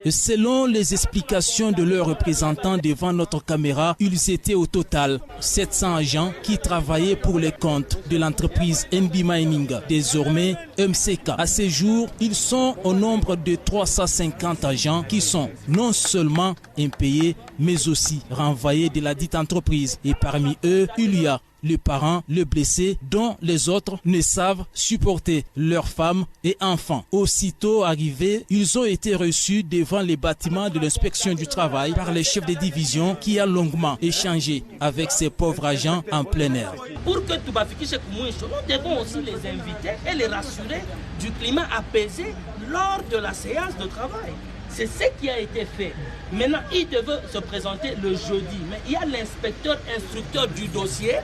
Selon les explications de leurs représentants devant notre caméra, ils étaient au total 700 agents qui travaillaient pour les comptes de l'entreprise NB Mining, désormais MCK. À ce jour, ils sont au nombre de 350 agents qui sont non seulement impayés, mais aussi renvoyés de la dite entreprise. Et parmi eux, il y a les parents, les blessés, dont les autres ne savent supporter leurs femmes et enfants. Aussitôt arrivés, ils ont été reçus devant les bâtiments de l'inspection du travail par les chefs de division qui a longuement échangé avec ces pauvres agents en plein air. Pour que Toubafiki Cheikh Mouincho, nous devons aussi les inviter et les rassurer du climat apaisé lors de la séance de travail. C'est ce qui a été fait. Maintenant, il devait se présenter le jeudi. Mais il y a l'inspecteur instructeur du dossier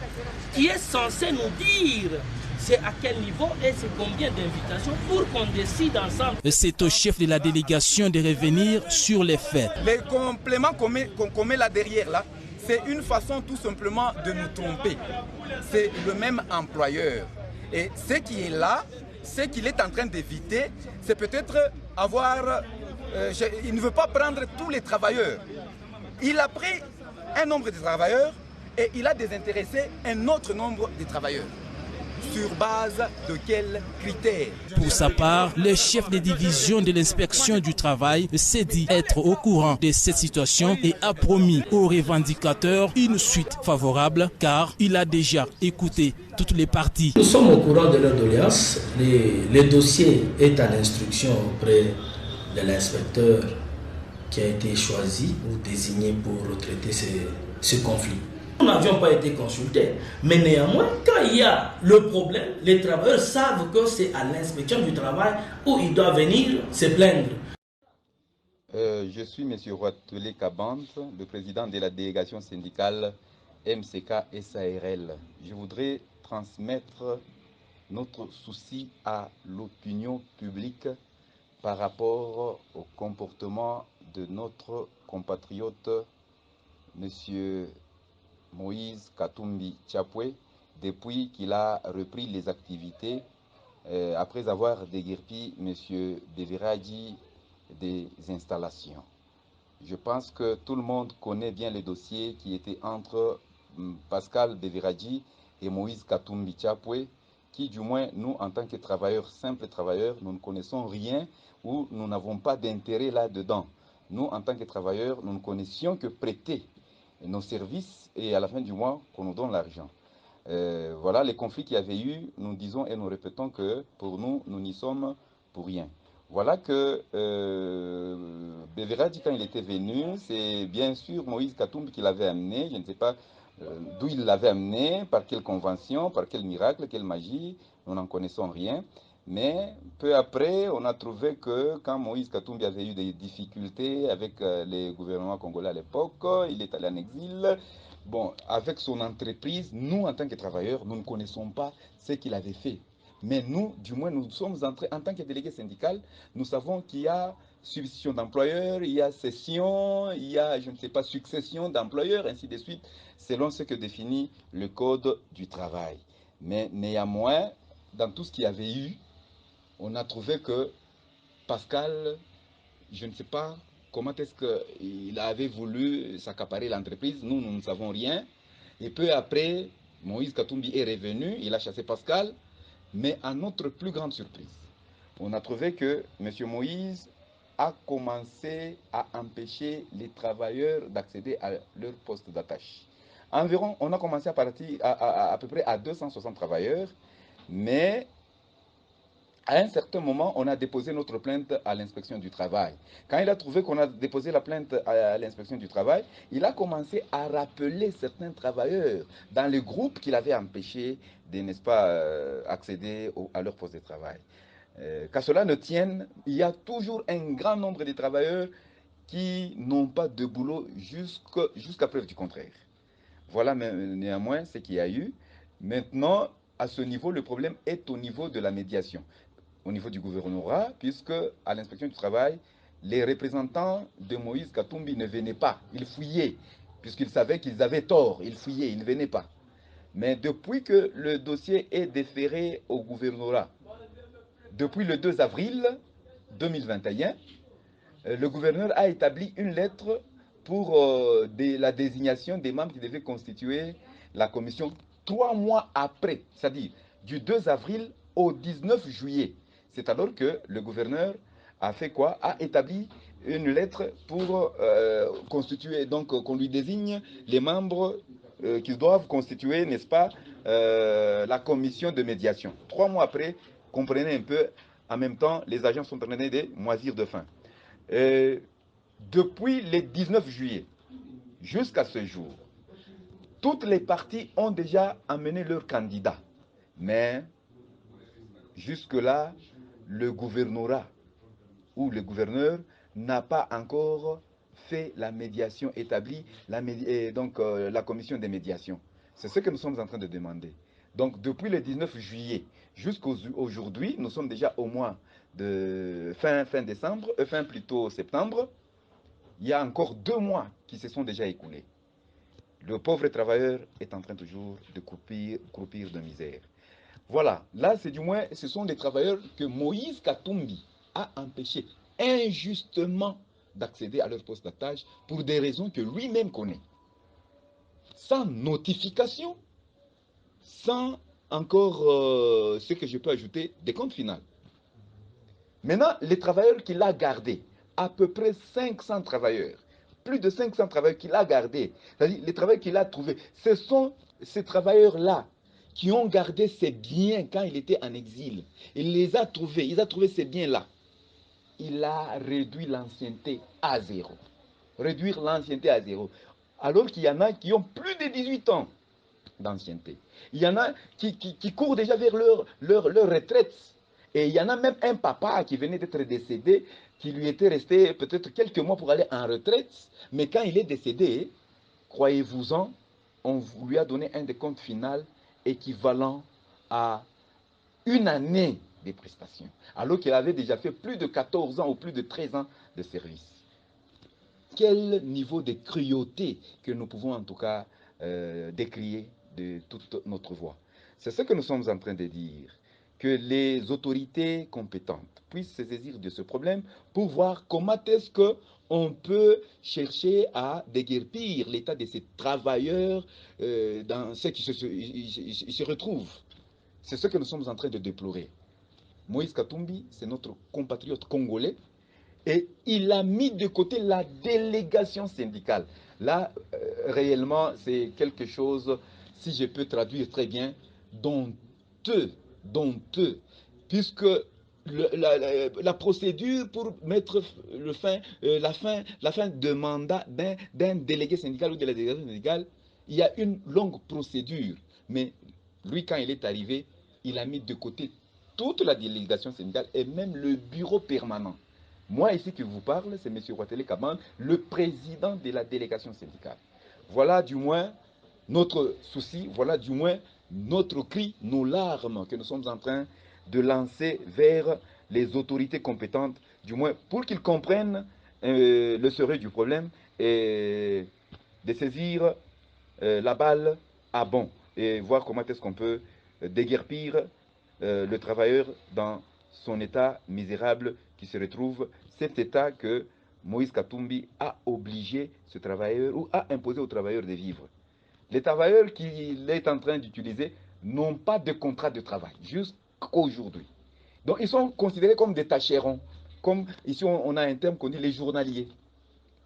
qui est censé nous dire c'est à quel niveau et c'est combien d'invitations pour qu'on décide ensemble. C'est au chef de la délégation de revenir sur les faits. Les compléments qu'on commet là derrière, là, c'est une façon tout simplement de nous tromper. C'est le même employeur. Et ce qui est là, ce qu'il est en train d'éviter, c'est peut-être avoir... il ne veut pas prendre tous les travailleurs. Il a pris un nombre de travailleurs et il a désintéressé un autre nombre de travailleurs. Sur base de quels critères? Pour sa part, le chef de division de l'inspection du travail s'est dit être au courant de cette situation et a promis aux revendicateurs une suite favorable car il a déjà écouté toutes les parties. Nous sommes au courant de leur doléance. Le dossier est à l'instruction auprès de l'inspecteur qui a été choisi ou désigné pour traiter ce conflit. Nous n'avions pas été consultés, mais néanmoins, quand il y a le problème, les travailleurs savent que c'est à l'inspection du travail où ils doivent venir se plaindre. Je suis M. Roatelet Kabante, le président de la délégation syndicale MCK SARL. Je voudrais transmettre notre souci à l'opinion publique par rapport au comportement de notre compatriote M. Moïse Katumbi Tchapwe depuis qu'il a repris les activités après avoir déguerpi M. Beviradji des installations. Je pense que tout le monde connaît bien le dossier qui était entre Pascal Beviradji et Moïse Katumbi Tchapwe, qui du moins nous en tant que travailleurs, simples travailleurs, nous ne connaissons rien ou nous n'avons pas d'intérêt là-dedans. Nous en tant que travailleurs, nous ne connaissions que prêter nos services et à la fin du mois qu'on nous donne l'argent. Voilà les conflits qu'il y avait eu, nous disons et nous répétons que pour nous, nous n'y sommes pour rien. Voilà que Beviradji, quand il était venu, c'est bien sûr Moïse Katumbi qui l'avait amené, je ne sais pas d'où il l'avait amené, par quelle convention, par quel miracle, quelle magie, nous n'en connaissons rien. Mais peu après, on a trouvé que quand Moïse Katumbi avait eu des difficultés avec les gouvernements congolais à l'époque, il est allé en exil. Bon, avec son entreprise, nous, en tant que travailleurs, nous ne connaissons pas ce qu'il avait fait. Mais nous, du moins, nous sommes entrés, en tant que délégués syndicaux, nous savons qu'il y a substitution d'employeurs, il y a cession, il y a, je ne sais pas, succession d'employeurs, ainsi de suite, selon ce que définit le Code du travail. Mais néanmoins, dans tout ce qu'il y avait eu, on a trouvé que Pascal, je ne sais pas comment est-ce qu'il avait voulu s'accaparer l'entreprise, nous ne savons rien. Et peu après, Moïse Katumbi est revenu, il a chassé Pascal, mais à notre plus grande surprise, on a trouvé que M. Moïse a commencé à empêcher les travailleurs d'accéder à leur poste d'attache. Environ, on a commencé à partir à peu près à 260 travailleurs, mais à un certain moment, on a déposé notre plainte à l'inspection du travail. Quand il a trouvé qu'on a déposé la plainte à l'inspection du travail, il a commencé à rappeler certains travailleurs dans le groupe qu'il avait empêché de, n'est-ce pas, accéder à leur poste de travail. Qu'à cela ne tienne, il y a toujours un grand nombre de travailleurs qui n'ont pas de boulot jusqu'à preuve du contraire. Voilà néanmoins ce qu'il y a eu. Maintenant, à ce niveau, le problème est au niveau de la médiation. Au niveau du gouvernorat, puisque à l'inspection du travail, les représentants de Moïse Katumbi ne venaient pas, ils fouillaient, puisqu'ils savaient qu'ils avaient tort, ils fouillaient, ils ne venaient pas. Mais depuis que le dossier est déféré au gouvernorat, depuis le 2 avril 2021, le gouverneur a établi une lettre pour la désignation des membres qui devaient constituer la commission 3 mois après, c'est-à-dire du 2 avril au 19 juillet. C'est alors que le gouverneur a fait quoi? A établi une lettre pour constituer, donc qu'on lui désigne les membres qui doivent constituer, n'est-ce pas, la commission de médiation. 3 mois après, comprenez un peu, en même temps, les agents sont en train de moisir de faim. Depuis le 19 juillet jusqu'à ce jour, toutes les parties ont déjà amené leurs candidats. Mais jusque-là, le gouvernorat ou le gouverneur n'a pas encore fait la médiation établie, la commission de médiation. C'est ce que nous sommes en train de demander. Donc depuis le 19 juillet jusqu'à aujourd'hui, nous sommes déjà au mois de fin décembre, fin plutôt septembre. Il y a encore 2 mois qui se sont déjà écoulés. Le pauvre travailleur est en train toujours de croupir de misère. Voilà, là c'est du moins, ce sont des travailleurs que Moïse Katumbi a empêchés injustement d'accéder à leur poste de tâche pour des raisons que lui-même connaît. Sans notification, sans encore ce que je peux ajouter, des comptes finaux. Maintenant, les travailleurs qu'il a gardés, à peu près 500 travailleurs, plus de 500 travailleurs qu'il a gardés, c'est-à-dire les travailleurs qu'il a trouvés, ce sont ces travailleurs-là qui ont gardé ses biens quand il était en exil. Il les a trouvés, il a trouvé ces biens-là. Il a réduit l'ancienneté à 0. Réduire l'ancienneté à 0. Alors qu'il y en a qui ont plus de 18 ans d'ancienneté. Il y en a qui courent déjà vers leur retraite. Et il y en a même un papa qui venait d'être décédé, qui lui était resté peut-être quelques mois pour aller en retraite. Mais quand il est décédé, croyez-vous-en, on lui a donné un décompte final équivalent à 1 année de prestations, alors qu'il avait déjà fait plus de 14 ans ou plus de 13 ans de service. Quel niveau de cruauté que nous pouvons en tout cas décrier de toute notre voix. C'est ce que nous sommes en train de dire, que les autorités compétentes puissent se saisir de ce problème pour voir comment est-ce qu'on peut chercher à déguerpir l'état de ces travailleurs dans ce qui se retrouvent. C'est ce que nous sommes en train de déplorer. Moïse Katumbi, c'est notre compatriote congolais, et il a mis de côté la délégation syndicale. Là, réellement, c'est quelque chose, si je peux traduire très bien, douteux, puisque la procédure pour mettre la fin de mandat d'un délégué syndical ou de la délégation syndicale, il y a une longue procédure. Mais lui, quand il est arrivé, il a mis de côté toute la délégation syndicale et même le bureau permanent. Moi, ici qui vous parle, c'est M. Ouattara Kaban, le président de la délégation syndicale. Voilà du moins notre souci, voilà du moins notre cri, nos larmes que nous sommes en train de lancer vers les autorités compétentes, du moins pour qu'ils comprennent le sérieux du problème et de saisir la balle à bon et voir comment est-ce qu'on peut déguerpir le travailleur dans son état misérable qui se retrouve, cet état que Moïse Katumbi a obligé ce travailleur ou a imposé aux travailleurs de vivre. Les travailleurs qu'il est en train d'utiliser n'ont pas de contrat de travail jusqu'aujourd'hui. Donc ils sont considérés comme des tâcherons. Comme ici on a un terme qu'on dit les journaliers.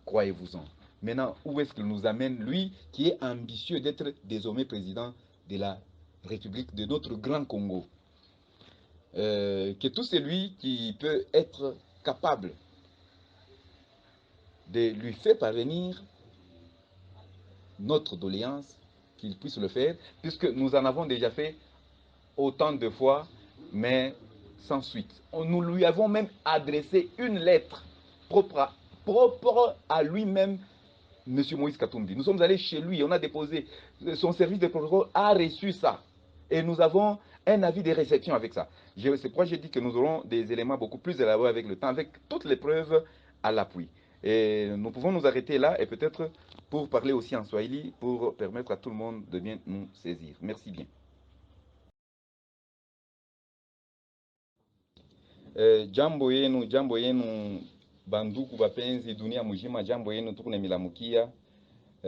Croyez-vous-en. Maintenant, où est-ce qu'il nous amène, lui, qui est ambitieux d'être désormais président de la République de notre grand Congo? Que tout celui qui peut être capable de lui faire parvenir notre doléance, qu'il puisse le faire, puisque nous en avons déjà fait autant de fois, mais sans suite. Nous lui avons même adressé une lettre propre à lui-même, M. Moïse Katumbi. Nous sommes allés chez lui, on a déposé, son service de protocole a reçu ça. Et nous avons un avis de réception avec ça. C'est pourquoi j'ai dit que nous aurons des éléments beaucoup plus élaborés avec le temps, avec toutes les preuves à l'appui. Et nous pouvons nous arrêter là et peut-être pour parler aussi en Swahili, pour permettre à tout le monde de bien nous saisir. Merci bien. Jambo yenu banduku bapenzi dunia mzima, jambo yenu tuko na milamukia.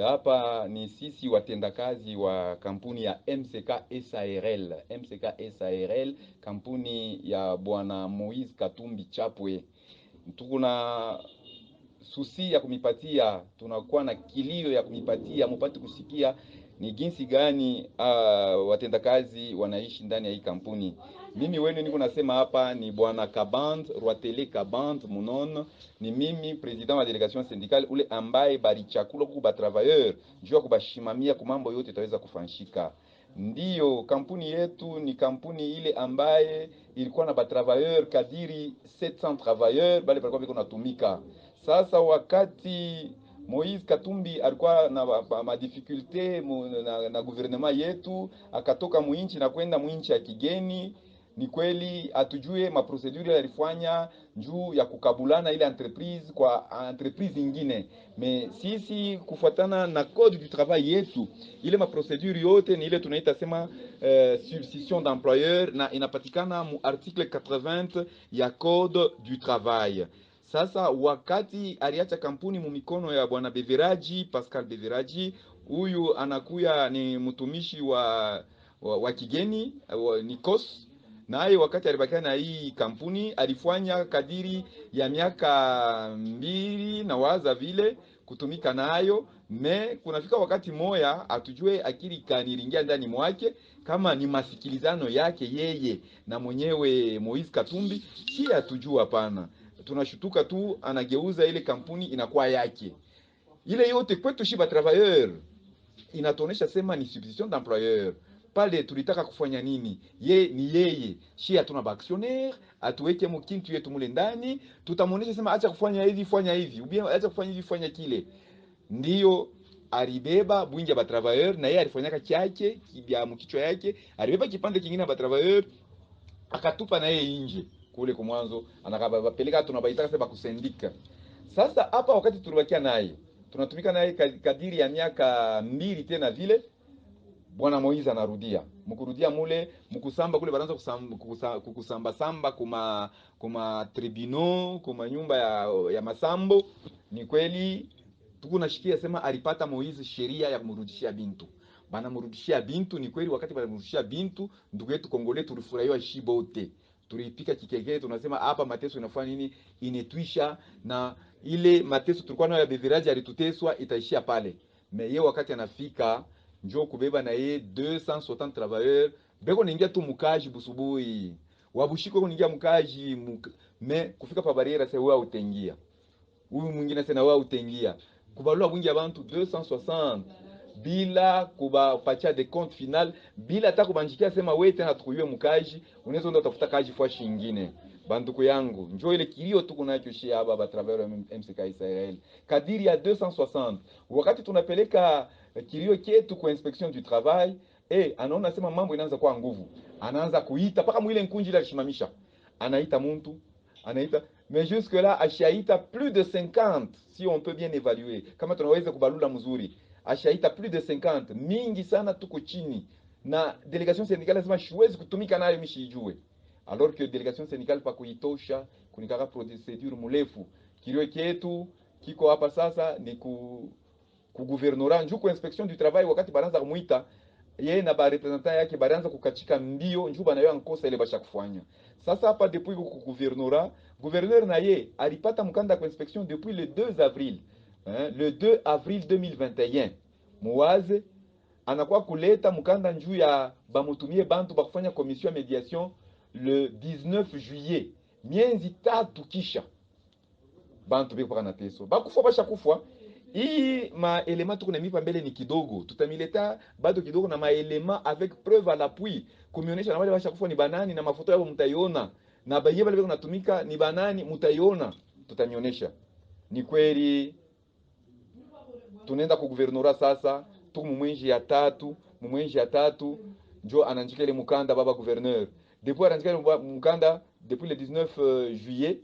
Hapa ni sisi watendakazi wa kampuni ya MCK SARL. MCK SARL, kampuni ya bwana Moise Katumbi Chapwe. Tuko na susi ya kumipatia, tunakuwa na kilio ya kumipatia mupate kusikia ni jinsi gani watendakazi wanaishi ndani ya hii kampuni. Mimi wenu niko nasema hapa ni bwana Kaband Rwatele Kaband Munon, ni mimi president wa delegation syndicale ule ambaye barichakula kwa travailleur njoo kubashimamia kwa mambo yote itaweza kufanshika. Ndiyo kampuni yetu ni kampuni ile ambaye ilikuwa na travailleur kadiri 700 travailleurs bale balikuwa biko natumika. Sasa wakati Moise Katumbi alikuwa na difficulté na gouvernement yetu, akatoka muinchi na kwenda muinchi ya kigeni. Ni kweli atujue maprocedure alifanya juu ya kukabulana ile entreprise kwa entreprise nyingine, me sisi kufuatana na code du travail yetu ile maprocedure yote ni ile tunaita sema substitution d'employeur, na inapatikana mu article 80 ya code du travail. Sasa wakati aliacha kampuni mu mikono ya bwana Beveraji, Pascal Beveraji, huyu anakuya ni mtumishi wa kigeni Nikos, naye wakati alibakia na hii kampuni alifanya kadiri ya miaka 2 na waza vile kutumika nayo, me kunafika wakati moya atujue akili kaniringia ndani mwake kama ni masikilizano yake yeye na mwenyewe Moise Katumbi, si atujua hapana. Tunashutuka tu anageuza ile kampuni inakuwa yake. Ile yote kwetu shiba travailleur inatonesha sema ni substitution d'employeur. Pale tulitaka kufanya nini? Ni yeye. Shi hatuna ba actionnaire, atuweke mkintu yetu mule ndani, tutamuonesha sema acha kufanya hivi, fanya hivi. Ubia acha kufanya hivi, fanya kile. Ndiyo alibeba bwingi ba travailleur na yeye alifanyaka chake kibya mkichwa yake, alibeba kipande kingine ba travailleur akatupa na yeye nje. Kule kwa mwanzo anakabapeleka tunabaita sema kusendika. Sasa hapa wakati tulibakia naye, tunatumika naye kadiri ya miaka 2 tena vile bwana Moise anarudia. Mkurudia mule mkusamba kule baranza kukusamba samba kuma tribunal, kuma nyumba ya masambo. Ni kweli tuko nashikia sema alipata Moise sheria ya kumrudishia bintu. Bana mrudishia bintu, ni kweli wakati bana mrudishia bintu ndugu yetu Kongole tulifurahiwa shibote. Tulipika kikegele tunasema hapa mateso inafanya nini, inetwisha, na ile mateso tulikuwa nayo ya Beveraji alituteswa itaishia pale. Meye wakati anafika njoo kubeba na ye 260 travailleurs beko ningia tu mukaji busubui wabushiko kuningia mukaji me kufika pa barriere sasa wewe utengia huyu mwingine sasa wewe utengia kubalua wingi abantu 260 bila kubapatia de compte final, bila hata kubanjikia sema wewe tena tukuywe mukaji unaweza ndo utafuta kaji fwa shingine. Banduku yangu njoo ile kilio tu kunacho shia hapa ba travailleur MCK Israel kadiri ya 260. Wakati tunapeleka kilio chetu kwa inspection du travail, anaona sema mambo inaanza kwa nguvu, anaanza kuita paka mwile nkunji la kushimamisha, anaita muntu, anaita, mais jusque là ashaita plus de 50 si on peut bien évaluer kama tunaweza kubalula mzuri, ashaita plus de 50 mingi sana, tuko chini na delegation syndicale lazima siwezi kutumika nayo mishijue, alors que delegation syndicale pa kuitosha kunikaka procedure mulefu. Kilio chetu kiko hapa sasa ni ku gouvernorat njuko inspection du travail, wakati baranza kumuita yeye na ba representant yake baranza kukachika mbio njuba nayo ankosa ile basha kufanya. Sasa hapa depuis ku gouvernorat, gouverneur na ye alipata mkanda kwa inspection depuis le 2 avril, le 2 avril 2021. Muwaze anakuwa kuleta mkanda njuu ya bamutumie bantu bakufanya commission ya mediation le 19 juillet, mienzi 3 kisha bantu biko na teso bakufa basha kufa. Hii maelema tuko na mipa mbele ni kidogo, tutamileta bado kidogo na maelema avec preuve à l'appui kumionesha na wale basha kufa ni banani, na mafoto yao mtaiona, na baye wale biko natumika ni banani mtaiona, tutamionesha. Ni kweli tunaenda ku gouvernorat sasa, tuko mumwenji ya tatu njo ananjika ile mukanda baba gouverneur. Depuis ananjika ile mukanda depuis le 19 juillet,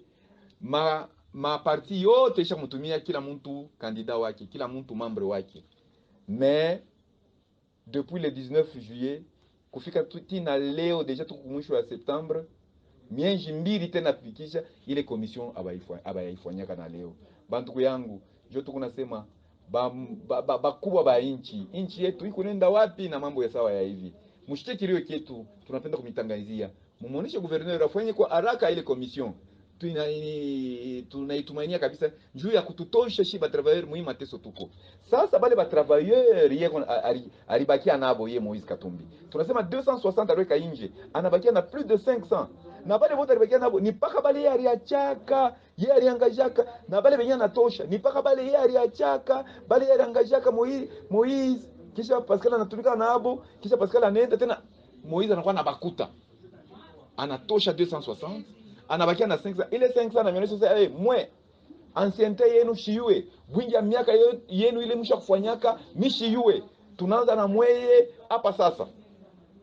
ma parti yote isha mutumia kila mtu kandida wake, kila mtu membre wake. Mais depuis le 19 juillet kufika tina leo deja tuko mwisho wa septembre, mienji mbili tena pikisha ile commission abaifanyaka na leo. Bantu yangu ndio tukunasema bakubwa ba inchi yetu iko nenda wapi na mambo ya sawa ya hivi. Mshite kilio chetu tunapenda kumitangazia. Mumuoneshe gouverneur afanye kwa haraka ile commission. Tunaitumainia kabisa juu ya kututosha shi ba travailleur muhimu mateso tuko. Sasa bale ba travailleur yeko alibakia nabo ye Moise Katumbi. Tunasema 260 aliweka nje, anabakia na plus de 500. Na bale wote alibakia nabo ni paka bale yari achaka, yeye aliangajaka na bale benya natosha. Ni paka bale yeye aliachaka, bale yari angajaka Moise kisha Pascal anatumika nabo, kisha Pascal anaenda tena Moise anakuwa na bakuta. Anatosha 260. Anabakia na 500. Ile 500 na mionesho sasa mwe ancienneté yenu shiwe. Wingi ya miaka yenu ile msha kufanyaka mishiyue. Tunaanza na mweye hapa sasa.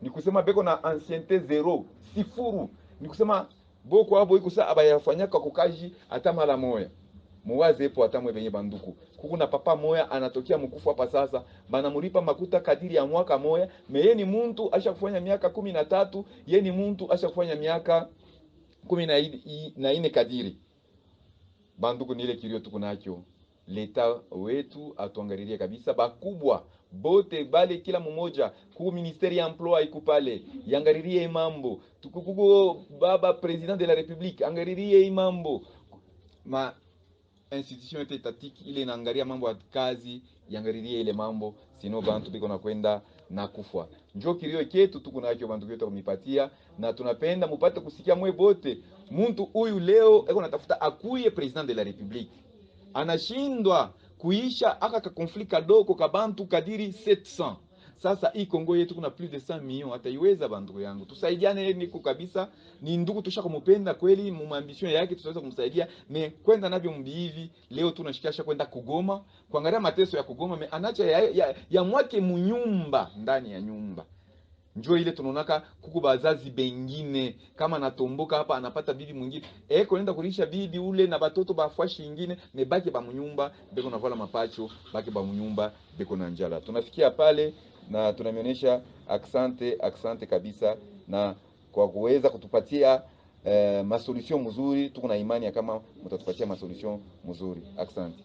Ni kusema beko na ancienneté 0, sifuru. Ni kusema boko hapo iko sasa abayafanyaka kukaji hata mara moya. Muwaze hapo hata mwe benye banduku. Kuku na papa moya anatokea mkufu hapa sasa. Banamulipa makuta kadiri ya mwaka moya. Me yeye ni muntu asha kufanya miaka 13, yeye ni muntu asha kufanya miaka 14 kadiri. Banduku nile kilio tuko nacho. Leta wetu atuangalilie kabisa bakubwa bote bale kila mmoja ku ministeri ya emploi iko pale yangalilie mambo tukukugo baba president de la republique angalilie mambo ma institution étatique ile inaangalia mambo ya kazi yangalilie ile mambo sino bantu biko nakwenda na kufa. Njoo kilio chetu tuko nacho bantu wetu kumipatia na tunapenda mupate kusikia mwe bote muntu huyu leo eko natafuta akuye president de la republique anashindwa kuisha aka ka conflit kadoko kabantu kadiri 700. Sasa hii Kongo yetu kuna plus de 100 millions hata iweza bantu yangu. Tusaidiane niko kabisa ni ndugu tushakumupenda kweli mu ambition yake tutaweza kumsaidia me kwenda navyo mbihivi leo tunashikasha kwenda kugoma kuangalia mateso ya kugoma me anacha ya mwake munyumba ndani ya nyumba. Njoo ile tunaonaka kuku bazazi bengine kama natomboka hapa anapata bibi mwingine nenda kulisha bibi ule na batoto bafwashi ingine mebaki ba mnyumba beko navala mapacho baki ba mnyumba beko na njala. Tunafikia pale na tunamionyesha asante kabisa na kwa kuweza kutupatia masolution mzuri. Tuko na imani ya kama mtatupatia masolution mzuri. Asante.